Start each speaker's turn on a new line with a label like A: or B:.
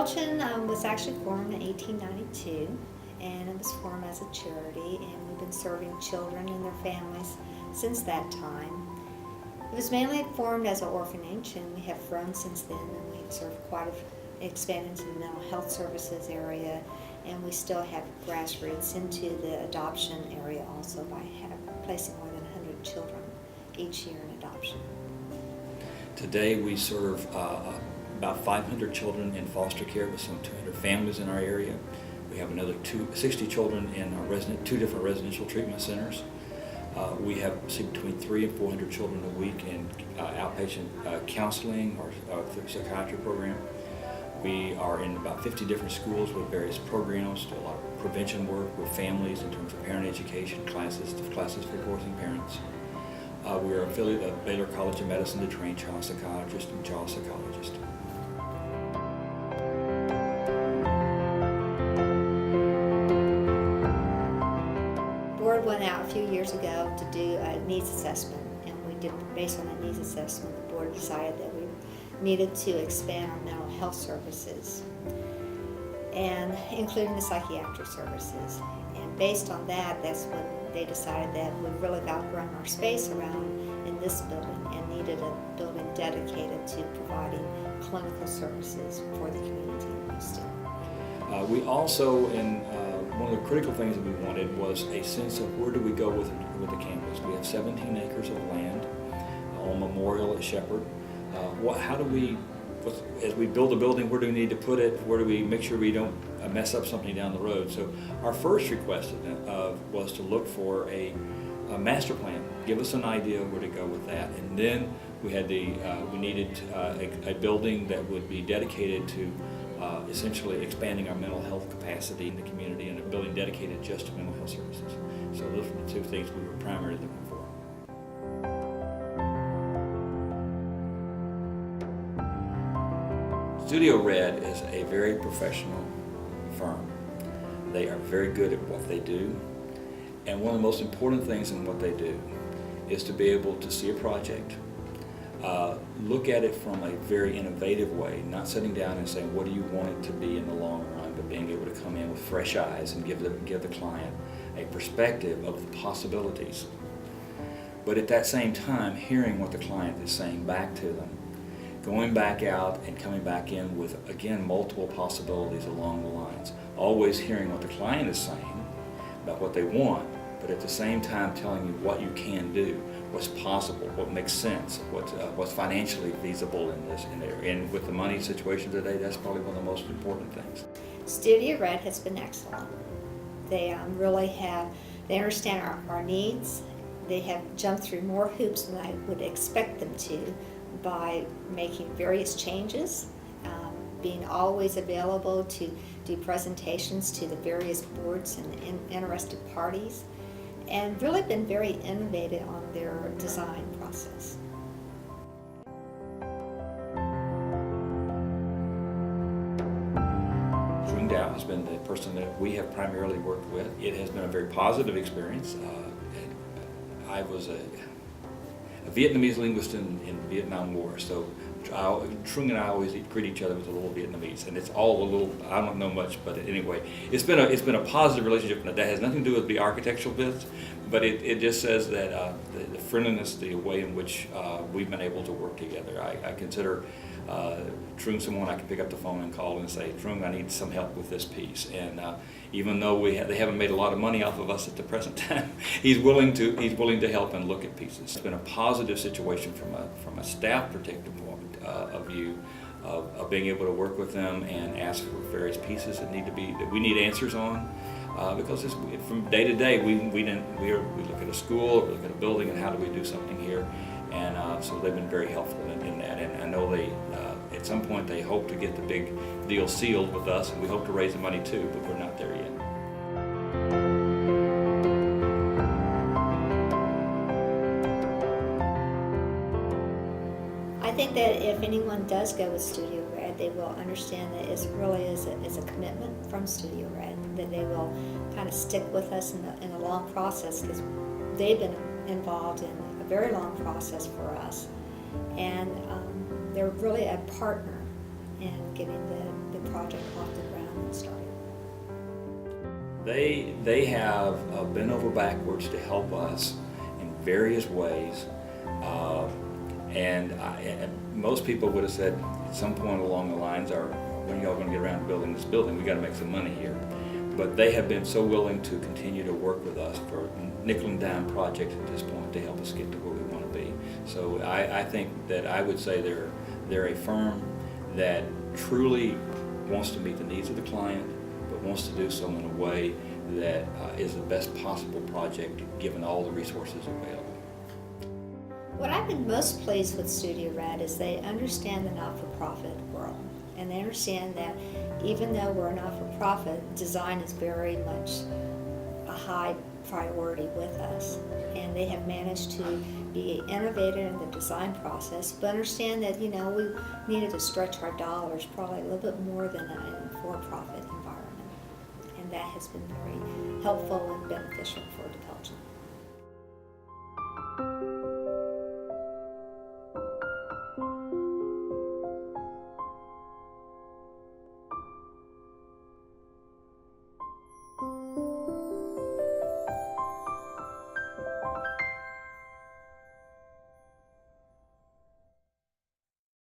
A: DePelchin was actually formed in 1892, and it was formed as a charity, and we've been serving children and their families since that time. It was mainly formed as an orphanage, and we have grown since then, and we've served expanded into the mental health services area, and we still have grassroots into the adoption area also by placing more than 100 children each year in adoption.
B: Today we serve about 500 children in foster care with some 200 families in our area. We have another 60 children in our two different residential treatment centers. We have between 300 and 400 children a week in outpatient counseling or psychiatry program. We are in about 50 different schools with various programs, do a lot of prevention work with families in terms of parent education, classes for divorcing parents. We are affiliated of Baylor College of Medicine to train child psychiatrists and child psychologists.
A: The board went out a few years ago to do a needs assessment, and based on the needs assessment, the board decided that we needed to expand our mental health services, and including the psychiatric services. And based on that, that's when they decided that we've really outgrown our space around in this building and needed a building dedicated to providing clinical services for the community in Houston.
B: We also, one of the critical things that we wanted was a sense of where do we go with the campus. We have 17 acres of land on Memorial at Shepherd. How do we, as we build a building, where do we need to put it? Where do we make sure we don't mess up something down the road? So our first request was to look for a master plan. Give us an idea of where to go with that. And then we had we needed a building that would be dedicated to essentially expanding our mental health capacity in the community, and a building dedicated just to mental health services. So those were the two things we were primarily looking for. Studio Red is a very professional firm. They are very good at what they do, and one of the most important things in what they do is to be able to see a project, look at it from a very innovative way, not sitting down and saying what do you want it to be in the long run, but being able to come in with fresh eyes and give the client a perspective of the possibilities. But at that same time, hearing what the client is saying back to them, going back out and coming back in with, again, multiple possibilities along the lines. Always hearing what the client is saying about what they want, but at the same time telling you what you can do, what's possible, what makes sense, what's financially feasible in this area. And with the money situation today, that's probably one of the most important things.
A: Studio Red has been excellent. They they understand our needs. They have jumped through more hoops than I would expect them to, by making various changes, being always available to do presentations to the various boards and interested parties, and really been very innovative on their design process.
B: Trung Doan has been the person that we have primarily worked with. It has been a very positive experience. I was a Vietnamese linguist in the Vietnam War, so Trung and I always greet each other with a little Vietnamese, and it's all a little, I don't know much, but anyway, it's been a positive relationship. That has nothing to do with the architectural bits, but it just says that the friendliness, the way in which we've been able to work together. I consider Trung someone I can pick up the phone and call and say, Trung, I need some help with this piece. And even though they haven't made a lot of money off of us at the present time, he's willing to help and look at pieces. It's been a positive situation from a staff protective point of view of being able to work with them and ask for various pieces that we need answers on. Because from day to day, we look at a school, or we look at a building, and how do we do something here? And so they've been very helpful in that. And I know at some point they hope to get the big deal sealed with us, and we hope to raise the money too, but we're not there yet.
A: I think that if anyone does go with Studio Red, they will understand that it really is a commitment from Studio Red, that they will kind of stick with us in a long process, because they've been involved in a very long process for us, and they're really a partner in getting the project off the ground and started.
B: They have bent over backwards to help us in various ways, and most people would have said at some point along the lines, when are y'all going to get around to building this building? We got to make some money here. But they have been so willing to continue to work with us for nickel and dime projects at this point to help us get to where we want to be. So I think that I would say they're a firm that truly wants to meet the needs of the client, but wants to do so in a way that is the best possible project given all the resources available.
A: What I've been most pleased with Studio Red is they understand the not-for-profit world. And they understand that even though we're a not-for-profit, design is very much a high priority with us. And they have managed to be innovative in the design process, but understand that, we needed to stretch our dollars probably a little bit more than a for-profit environment. And that has been very helpful and beneficial for DePelchin.